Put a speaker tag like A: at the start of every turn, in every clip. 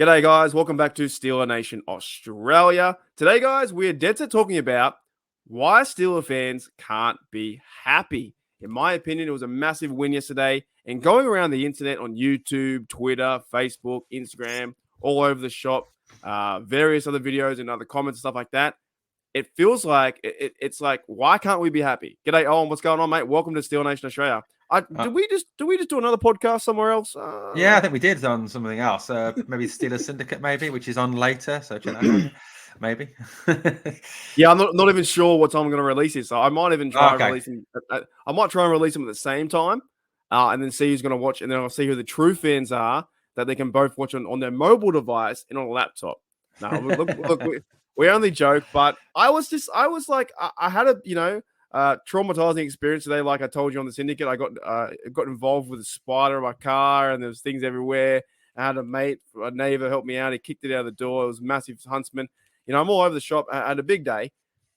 A: G'day, guys. Welcome back to Steeler Nation Australia. Today, guys, we're dead set talking about why Steeler fans can't be happy. In my opinion, it was a massive win yesterday. And going around the internet on YouTube, Twitter, Facebook, Instagram, all over the shop, various other videos and other comments and stuff like that, it feels like it's like, why can't we be happy? G'day, Owen. What's going on, mate? Welcome to Steeler Nation Australia. Did we just do another podcast somewhere else?
B: Yeah, I think we did on something else. Maybe Steeler Syndicate, maybe, which is on later. So check that out, maybe.
A: Yeah, I'm not even sure what time I'm going to release it. So I might even try and release them. I might try and release them at the same time, and then see who's going to watch, and then I'll see who the true fans are that they can both watch on their mobile device and on a laptop. No, look, we only joke, but I was like, I had a traumatizing experience today. Like I told you on the syndicate, I got involved with a spider in my car, and there was things everywhere. I had a neighbor help me out. He kicked it out of the door. It was a massive huntsman. I'm all over the shop. I had a big day,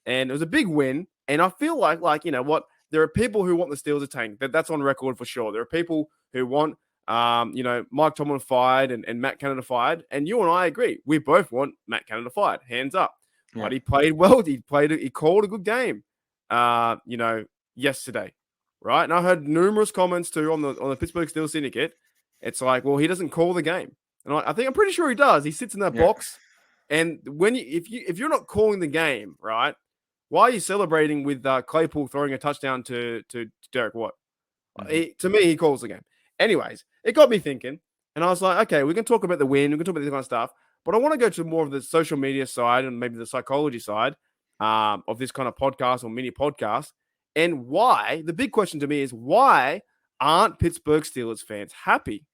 A: and it was a big win. And I feel like there are people who want the Steelers to tank. That's on record for sure. There are people who want, Mike Tomlin fired and Matt Canada fired. And you and I agree. We both want Matt Canada fired. Hands up. Yeah. But he played well. He called a good game, yesterday, right? And I heard numerous comments too on the Pittsburgh Steeler Syndicate. It's like, well, he doesn't call the game, and I'm pretty sure he does. He sits in that box. And if you're not calling the game, right, why are you celebrating with Claypool throwing a touchdown to Derek Watt? Mm-hmm. To me, he calls the game. Anyways, it got me thinking, and I was like, okay, we can talk about the win, we can talk about this kind of stuff, but I want to go to more of the social media side and maybe the psychology side of this kind of podcast or mini podcast. And why, the big question to me is, why aren't Pittsburgh Steelers fans happy?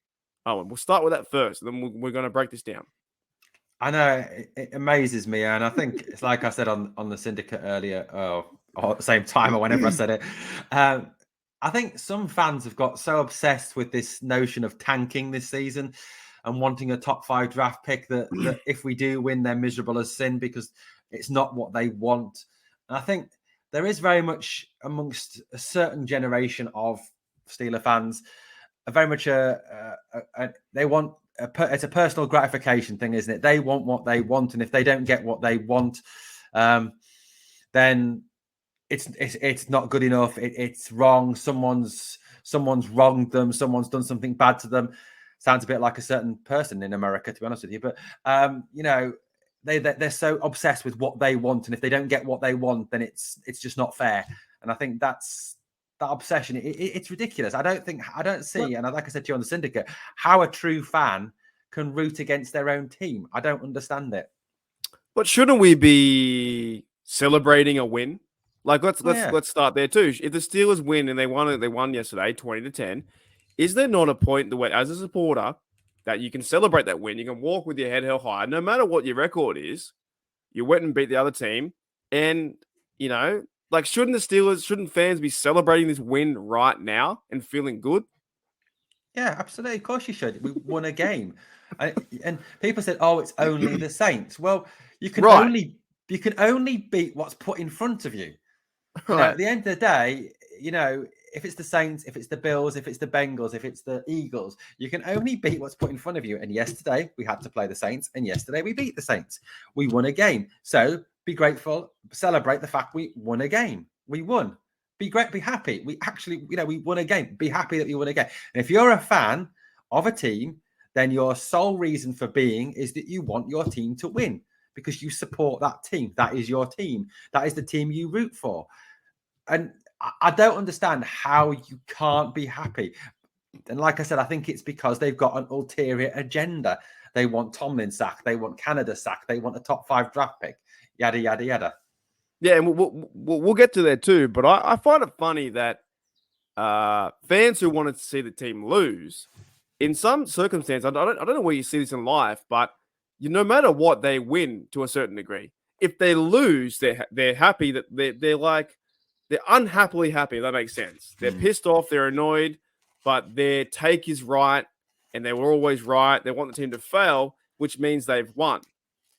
A: Oh, and we'll start with that first, and then we're going to break this down.
B: I know it amazes me, and I think it's like I said on the syndicate earlier, or at the same time or whenever I said it. I think some fans have got so obsessed with this notion of tanking this season and wanting a top 5 draft pick that if we do win, they're miserable as sin because it's not what they want. And I think there is very much amongst a certain generation of Steeler fans, very much they want. It's a personal gratification thing, isn't it? They want what they want, and if they don't get what they want, then it's not good enough. It's wrong. Someone's wronged them. Someone's done something bad to them. Sounds a bit like a certain person in America, to be honest with you. But they're so obsessed with what they want, and if they don't get what they want, then it's just not fair. And I think that obsession, it's ridiculous. I don't see, and like I said to you on the syndicate, how a true fan can root against their own team. I don't understand it.
A: But shouldn't we be celebrating a win? Like let's start there too. If the Steelers win and they won yesterday 20-10, is there not a point where, as a supporter, that you can celebrate that win? You can walk with your head held high, no matter what your record is. You went and beat the other team, and like, shouldn't fans be celebrating this win right now and feeling good?
B: Yeah, absolutely. Of course you should. We won a game. And people said, oh, it's only the Saints. Well, you can only beat what's put in front of you. At the end of the day, if it's the Saints, if it's the Bills, if it's the Bengals, if it's the Eagles, you can only beat what's put in front of you. And yesterday we had to play the Saints, and yesterday we beat the Saints. We won a game. So be grateful, celebrate the fact we won a game. We won. Be great, be happy. We actually, we won a game. Be happy that we won a game. And if you're a fan of a team, then your sole reason for being is that you want your team to win because you support that team. That is your team. That is the team you root for. And I don't understand how you can't be happy. And like I said, I think it's because they've got an ulterior agenda. They want Tomlin sacked. They want Canada sacked. They want a top 5 draft pick. Yada, yada, yada.
A: Yeah, and we'll get to that too. But I find it funny that fans who wanted to see the team lose, in some circumstance, I don't know where you see this in life, but no matter what, they win to a certain degree. If they lose, they're happy that they're unhappily happy. If that makes sense. They're pissed off. They're annoyed, but their take is right, and they were always right. They want the team to fail, which means they've won.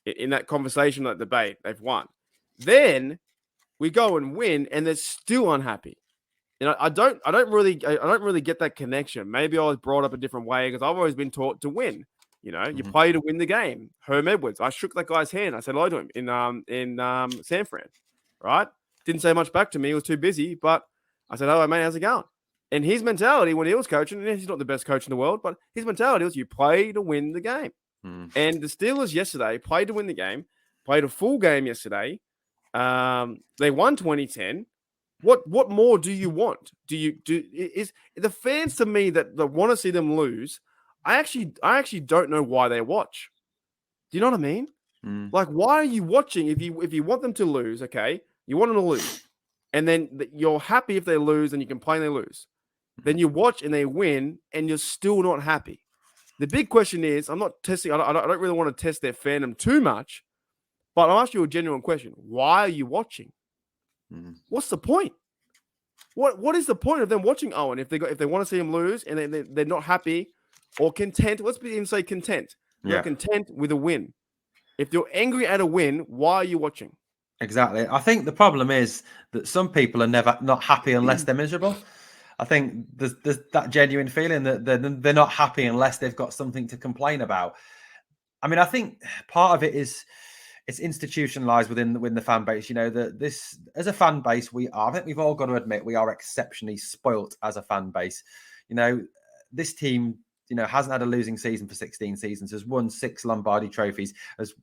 A: In that conversation, that debate, they've won. Then we go and win, and they're still unhappy. I don't really get that connection. Maybe I was brought up a different way because I've always been taught to win. You know, you play to win the game. Herm Edwards, I shook that guy's hand. I said hello to him in San Fran, right? Didn't say much back to me. He was too busy, but I said, hello, mate, how's it going? And his mentality when he was coaching, and he's not the best coach in the world, but his mentality was you play to win the game. And the Steelers yesterday played to win the game, played a full game yesterday. They won 2010. What more do you want? Is the fans to me that want to see them lose? I actually don't know why they watch. Do you know what I mean? Like, why are you watching if you want them to lose? Okay, you want them to lose, and then you're happy if they lose, and you complain they lose. Then you watch and they win, and you're still not happy. The big question is, I'm not testing. I don't really want to test their fandom too much, but I'll ask you a genuine question: why are you watching? What's the point? What is the point of them watching Owen if they want to see him lose and they're not happy or content? Let's even say content. They're content with a win. If you're angry at a win, why are you watching?
B: Exactly. I think the problem is that some people are never not happy unless they're miserable. I think there's that genuine feeling that they're not happy unless they've got something to complain about. I mean, I think part of it is it's institutionalized within the fan base. You know, that this as a fan base, I think we've all got to admit we are exceptionally spoilt as a fan base. You know, this team, you know, hasn't had a losing season for 16 seasons, has won 6 Lombardi trophies, has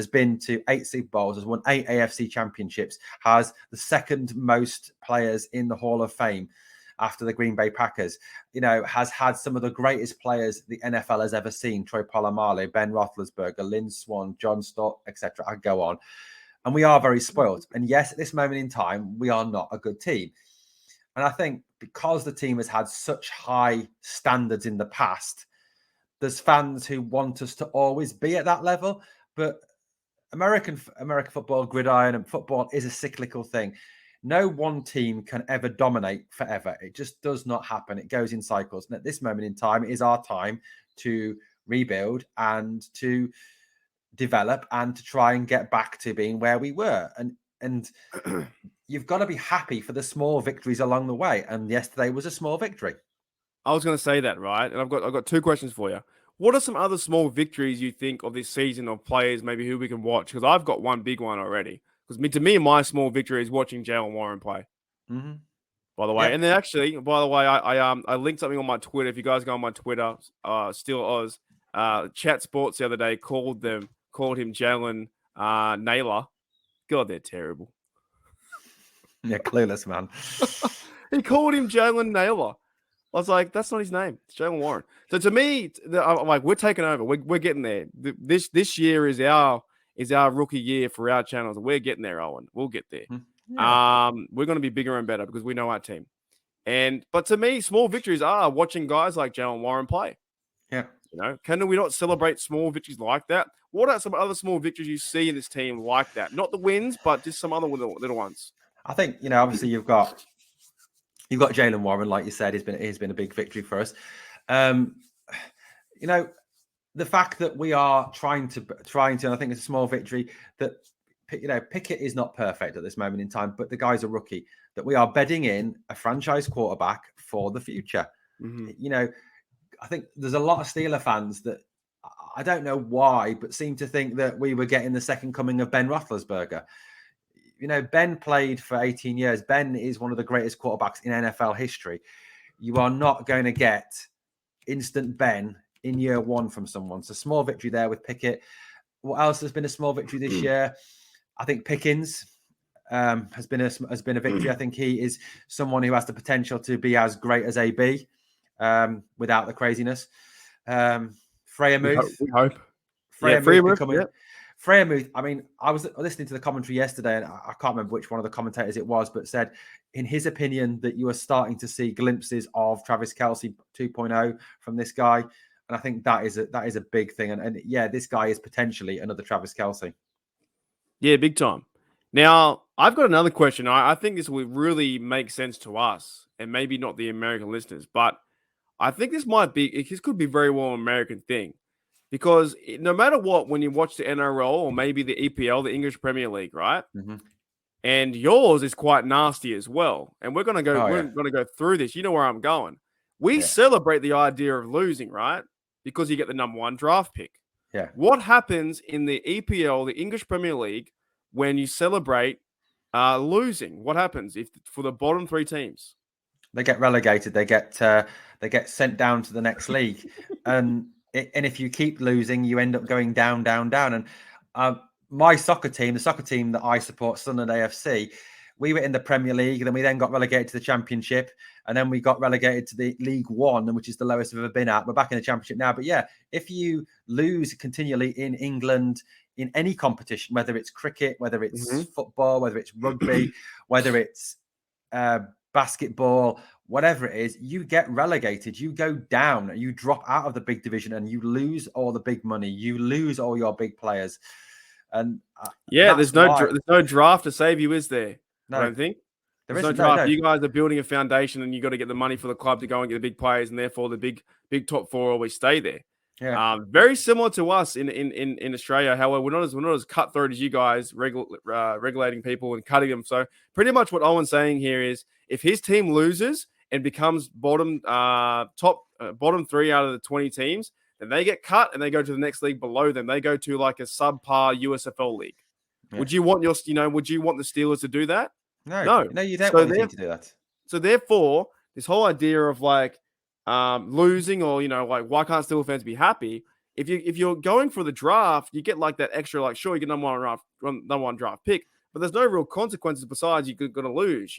B: been to 8 Super Bowls, has won 8 AFC championships, has the second most players in the Hall of Fame after the Green Bay Packers, you know, has had some of the greatest players the NFL has ever seen, Troy Polamalu, Ben Roethlisberger, Lynn Swann, John Stott, etc. I go on. And we are very spoiled. And yes, at this moment in time, we are not a good team. And I think because the team has had such high standards in the past, there's fans who want us to always be at that level. But American football, gridiron and football is a cyclical thing. No one team can ever dominate forever. It just does not happen. It goes in cycles. And at this moment in time, it is our time to rebuild and to develop and to try and get back to being where we were. And you've got to be happy for the small victories along the way. And yesterday was a small victory.
A: I was going to say that, right? And I've got 2 questions for you. What are some other small victories you think of this season of players maybe who we can watch? Because I've got one big one already. Because to me, my small victory is watching Jaylen Warren play. By the way, and then actually, by the way, I linked something on my Twitter. If you guys go on my Twitter, Steel Oz, Chat Sports the other day called him Jalen Naylor. God, they're terrible.
B: Yeah, clueless, man.
A: He called him Jalen Naylor. I was like, that's not his name. It's Jaylen Warren. So to me, I'm like, we're taking over. We're getting there. This year is our rookie year for our channels. We're getting there, Owen. We'll get there. Yeah. We're going to be bigger and better because we know our team. But to me, small victories are watching guys like Jaylen Warren play.
B: Yeah.
A: You know, can we not celebrate small victories like that? What are some other small victories you see in this team like that? Not the wins, but just some other little ones.
B: I think, you know, obviously you've got Jaylen Warren, like you said, he's been a big victory for us. You know, the fact that we are trying to, and I think it's a small victory that, you know, Pickett is not perfect at this moment in time, but the guy's a rookie, that we are bedding in a franchise quarterback for the future. You know, I think there's a lot of Steeler fans that I don't know why, but seem to think that we were getting the second coming of Ben Roethlisberger. You know, Ben played for 18 years. Ben is one of the greatest quarterbacks in NFL history. You are not going to get instant Ben in year one from someone. So small victory there with Pickett. What else has been a small victory this year? I think Pickens has been a victory. I think he is someone who has the potential to be as great as AB without the craziness. Freiermuth.
A: We hope.
B: Freiermuth, I mean, I was listening to the commentary yesterday, and I can't remember which one of the commentators it was, but said, in his opinion, that you are starting to see glimpses of Travis Kelce 2.0 from this guy. And I think that is a big thing. And yeah, this guy is potentially another Travis Kelce. Yeah,
A: big time. Now, I've got another question. I think this will really make sense to us and maybe not the American listeners, but I think this could be very well an American thing. Because no matter what, when you watch the NRL or maybe the EPL, the English Premier League, right? And yours is quite nasty as well. And we're going to go. We're going to go through this. You know where I'm going. We celebrate the idea of losing, right? because you get the number 1 draft pick.
B: Yeah.
A: What happens in the EPL, the English Premier League, when you celebrate losing? What happens for the bottom 3 teams?
B: They get relegated. They get sent down to the next league, and if you keep losing, you end up going down, down, down. And my soccer team, the soccer team that I support, Sunderland AFC, we were in the Premier League, and then we got relegated to the Championship, and then we got relegated to the League One, which is the lowest we've ever been at. We're back in the Championship now. But yeah, if you lose continually in England in any competition, whether it's cricket, whether it's football, whether it's rugby, whether it's basketball, whatever it is, you get relegated, you go down, you drop out of the big division, and you lose all the big money, you lose all your big players. And
A: there's no draft to save you, is there?
B: No,
A: I don't think
B: there's
A: no draft. No. You guys are building a foundation, and you got to get the money for the club to go and get the big players, and therefore the big top 4 always stay there.
B: Yeah,
A: very similar to us in Australia. However, we're not as cutthroat as you guys, regulating people and cutting them. So pretty much what Owen's saying here is, if his team loses and becomes bottom 3 out of the 20 teams, then they get cut and they go to the next league below them. They go to like a subpar USFL league. Yeah. Would you want the Steelers to do that?
B: No, you don't want them to do that.
A: So therefore, this whole idea of like losing, or like, why can't Steelers fans be happy? If you're going for the draft, you get like that extra, like, sure, you get number one draft pick, but there's no real consequences besides you're going to lose.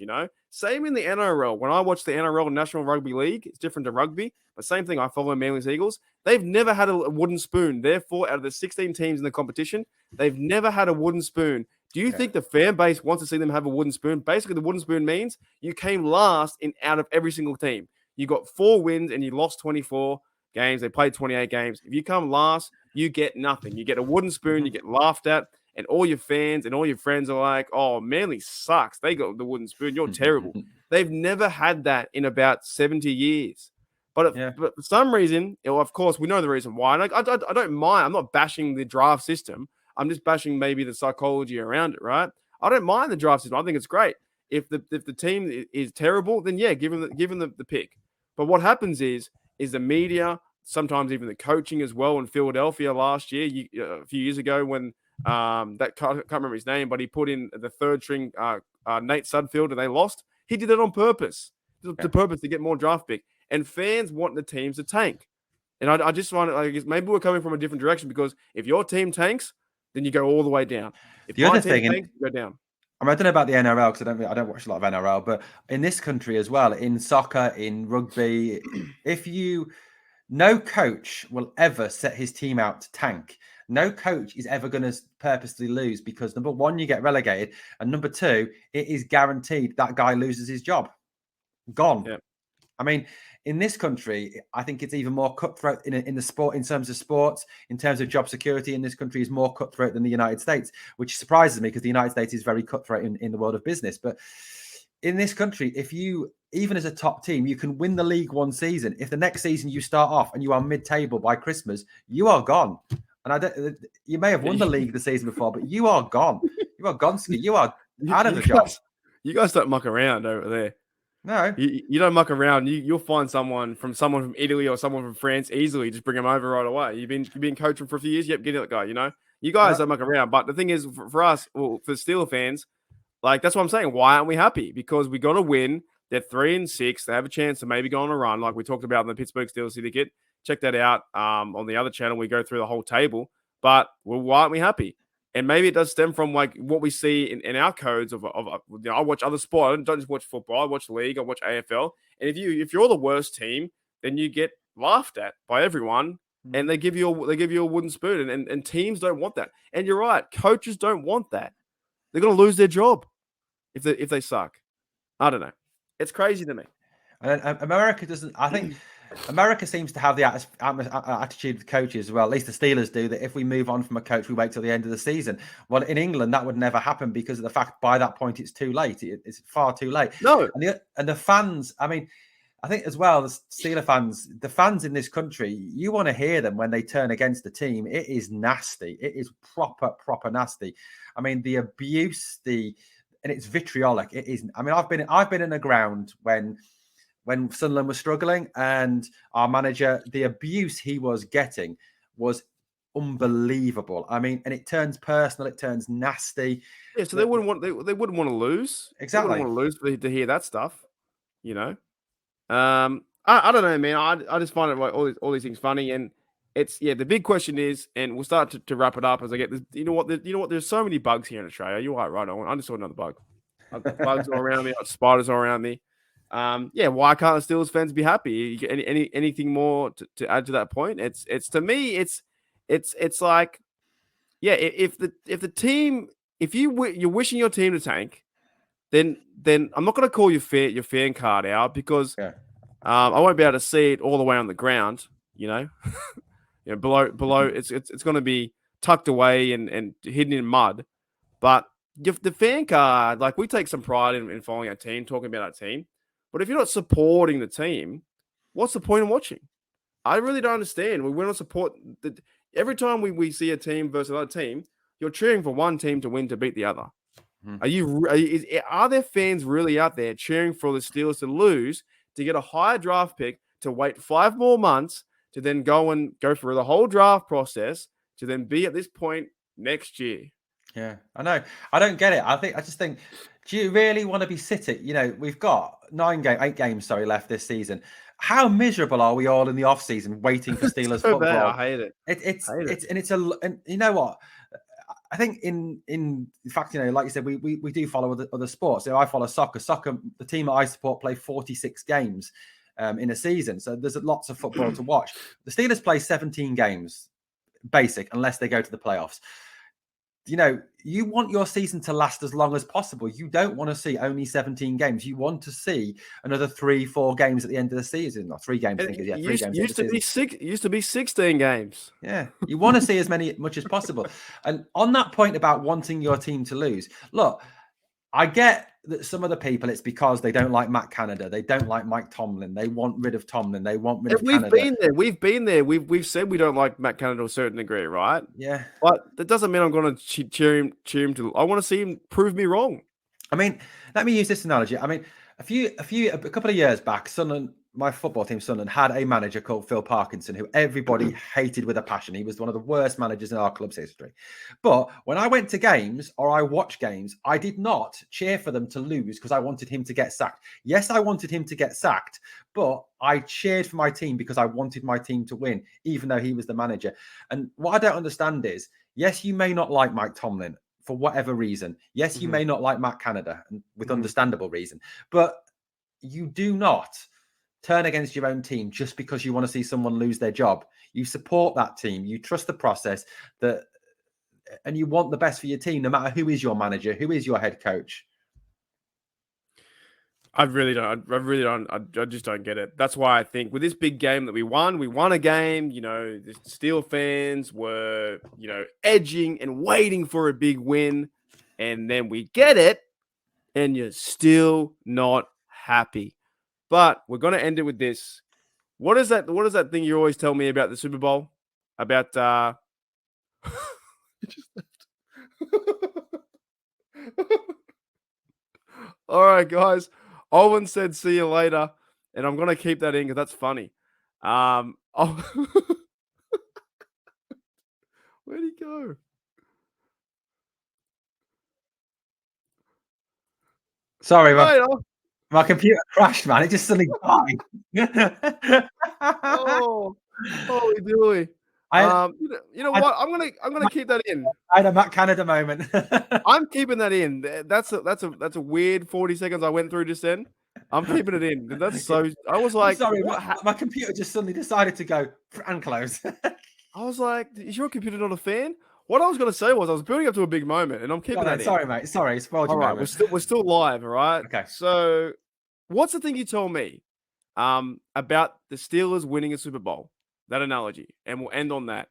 A: Same in the NRL. When I watch the NRL, National Rugby League, it's different to rugby, but same thing. I follow Manly's Eagles. They've never had a wooden spoon. Therefore, out of the 16 teams in the competition, they've never had a wooden spoon. Do you think the fan base wants to see them have a wooden spoon? Basically, the wooden spoon means you came last out of every single team. You got 4 wins and you lost 24 games. They played 28 games. If you come last, you get nothing. You get a wooden spoon. You get laughed at. And all your fans and all your friends are like, oh, Manly sucks. They got the wooden spoon. You're terrible. They've never had that in about 70 years. But for some reason, of course, we know the reason why. And I don't mind. I'm not bashing the draft system. I'm just bashing maybe the psychology around it, right? I don't mind the draft system. I think it's great. If the team is terrible, then give them the pick. But what happens is the media, sometimes even the coaching as well. In Philadelphia last year, a few years ago, when that can't remember his name, but he put in the 3rd string Nate Sudfeld, and they lost. He did it on purpose, to get more draft pick. And fans want the teams to tank. And I just want to, I guess maybe we're coming from a different direction, because if your team tanks, then you go all the way down. If
B: the other thing,
A: tanks, you go down.
B: I don't know about the NRL, because I don't watch a lot of NRL, but in this country as well, in soccer, in rugby, no coach will ever set his team out to tank. No coach is ever going to purposely lose, because number 1, you get relegated, and number 2, it is guaranteed that guy loses his job. Gone. Yeah. I mean, in this country, I think it's even more cutthroat in the sport, in terms of sports, in terms of job security. In this country is more cutthroat than the United States, which surprises me, because the United States is very cutthroat in the world of business. But in this country, if you, even as a top team, you can win the league one season. If the next season you start off and you are mid-table by Christmas, you are gone. And you may have won the league the season before, but you are gone. You are gonski. You are out of the job.
A: You guys don't muck around over there.
B: No,
A: you don't muck around. You'll find someone from Italy or someone from France easily. Just bring them over right away. You've been coaching for a few years. Yep, get that guy. You guys don't muck around. But the thing is, for us, for Steeler fans, like, that's what I'm saying. Why aren't we happy? Because we got to win. They're 3-6. They have a chance to maybe go on a run, like we talked about in the Pittsburgh Steeler Syndicate. Check that out on the other channel. We go through the whole table. But why aren't we happy? And maybe it does stem from like what we see in our codes of I watch other sport. I don't just watch football. I watch league. I watch AFL. And if you're the worst team, then you get laughed at by everyone, and they give you a wooden spoon. And teams don't want that. And you're right, coaches don't want that. They're gonna lose their job if they suck. I don't know. It's crazy to me.
B: And America doesn't. I think America seems to have the attitude of coaches as well. At least the Steelers do, that if we move on from a coach, we wait till the end of the season. Well, in England, that would never happen, because of the fact by that point it's too late. It's far too late.
A: No,
B: and the fans. I mean, I think as well, the Steeler fans, the fans in this country, you want to hear them when they turn against the team. It is nasty. It is proper nasty. I mean, the abuse, and it's vitriolic. It is. I mean, I've been in a ground when when Sunderland was struggling, and our manager, the abuse he was getting was unbelievable. I mean, and it turns personal, it turns nasty.
A: Yeah, so they wouldn't want to lose.
B: Exactly.
A: They wouldn't want to lose to hear that stuff, you know. I don't know, man. I just find it like all these things funny, and it's the big question is, and we'll start to wrap it up as I get this. You know what? There's so many bugs here in Australia. You're right on. I just saw another bug. Bugs all around me. Spiders all around me. Why can't the Steelers fans be happy? Anything more to add to that point? It's to me, it's like, if the team, if you're wishing your team to tank, then I'm not going to call your fan card out, because I won't be able to see it all the way on the ground. Below it's going to be tucked away and hidden in mud. But if the fan card, like, we take some pride in following our team, talking about our team. But if you're not supporting the team, what's the point of watching? I really don't understand. We're not support. Every time we see a team versus another team, you're cheering for one team to win to beat the other. Are there fans really out there cheering for the Steelers to lose, to get a higher draft pick, to wait 5 more months, to then go through the whole draft process, to then be at this point next year?
B: Yeah, I know. I don't get it. I just think, do you really want to be sitting? We've got 8 games, left this season. How miserable are we all in the off season waiting for Steelers
A: so
B: football?
A: Bad. I hate it.
B: And you know what? I think in fact, like you said, we do follow other sports. I follow soccer. The team that I support play 46 games in a season. So there's lots of football to watch. The Steelers play 17 games basic, unless they go to the playoffs. You want your season to last as long as possible. You don't want to see only 17 games. You want to see another 3-4 games at the end of the season. Or 3 games, I think. Yeah, 3 games.
A: Used to be 16 games.
B: Yeah, you want to see as much as possible. And on that point about wanting your team to lose, look, I get that some of the people, it's because they don't like Matt Canada. They don't like Mike Tomlin. They want rid of Tomlin. They want rid of Canada.
A: We've been there. We've said we don't like Matt Canada to a certain degree, right?
B: Yeah.
A: But that doesn't mean I'm going to cheer him to. I want to see him prove me wrong.
B: I mean, let me use this analogy. I mean, a couple of years back, Sunderland, my football team, Sunderland, had a manager called Phil Parkinson, who everybody hated with a passion. He was one of the worst managers in our club's history. But when I went to games or I watched games, I did not cheer for them to lose because I wanted him to get sacked. Yes, I wanted him to get sacked, but I cheered for my team because I wanted my team to win, even though he was the manager. And what I don't understand is, yes, you may not like Mike Tomlin for whatever reason. Yes, you may not like Matt Canada, with understandable reason, but you do not turn against your own team just because you want to see someone lose their job. You support that team. You trust the process, and you want the best for your team, no matter who is your manager, who is your head coach.
A: I really don't. I just don't get it. That's why I think with this big game that we won a game. The Steel fans were, edging and waiting for a big win, and then we get it, and you're still not happy. But we're going to end it with this. What is that thing you always tell me about the Super Bowl? About you just left. All right, guys. Owen said, "See you later," and I'm going to keep that in because that's funny. Where'd he go?
B: Sorry, my computer crashed, man. It just suddenly died.
A: Oh, holy dooly. You know what? I'm gonna keep that in.
B: I had a Matt Canada moment.
A: I'm keeping that in. That's a weird 40 seconds I went through just then. I'm keeping it in. That's so. I was like,
B: sorry, my computer just suddenly decided to go and close.
A: I was like, is your computer not a fan? What I was going to say was I was building up to a big moment, and I'm keeping that in.
B: Sorry, mate. Sorry, spoiled your moment.
A: We're still live, all right?
B: Okay.
A: So, what's the thing you told me about the Steelers winning a Super Bowl? That analogy, and we'll end on that.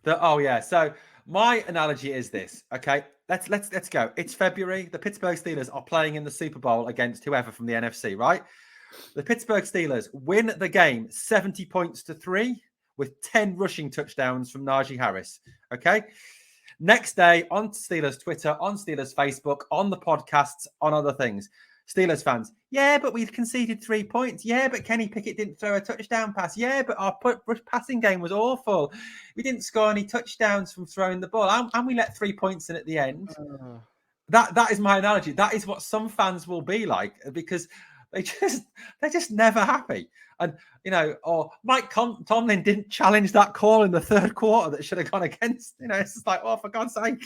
B: So my analogy is this. Okay, let's go. It's February. The Pittsburgh Steelers are playing in the Super Bowl against whoever from the NFC, right? The Pittsburgh Steelers win the game 70 points to 3 with 10 rushing touchdowns from Najee Harris. Okay. Next day on Steelers Twitter, on Steelers Facebook, on the podcasts, on other things, Steelers fans, yeah, but we conceded 3 points. Yeah, but Kenny Pickett didn't throw a touchdown pass. Yeah, but our passing game was awful. We didn't score any touchdowns from throwing the ball, and we let 3 points in at the end. That is my analogy. That is what some fans will be like, because they're just never happy. And or Mike Tomlin didn't challenge that call in the third quarter that should have gone against. It's just like, oh, for God's sake.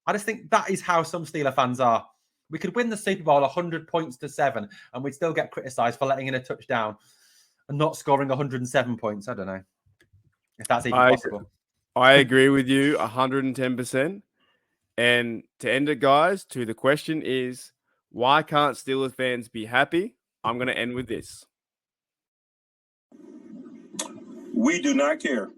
B: I just think that is how some Steeler fans are. We could win the Super Bowl 100 points to 7, and we'd still get criticised for letting in a touchdown and not scoring 107 points. I don't know if that's even possible.
A: I agree with you 110%. And to end it, guys, the question is, why can't Steelers fans be happy? I'm going to end with this.
C: We do not care.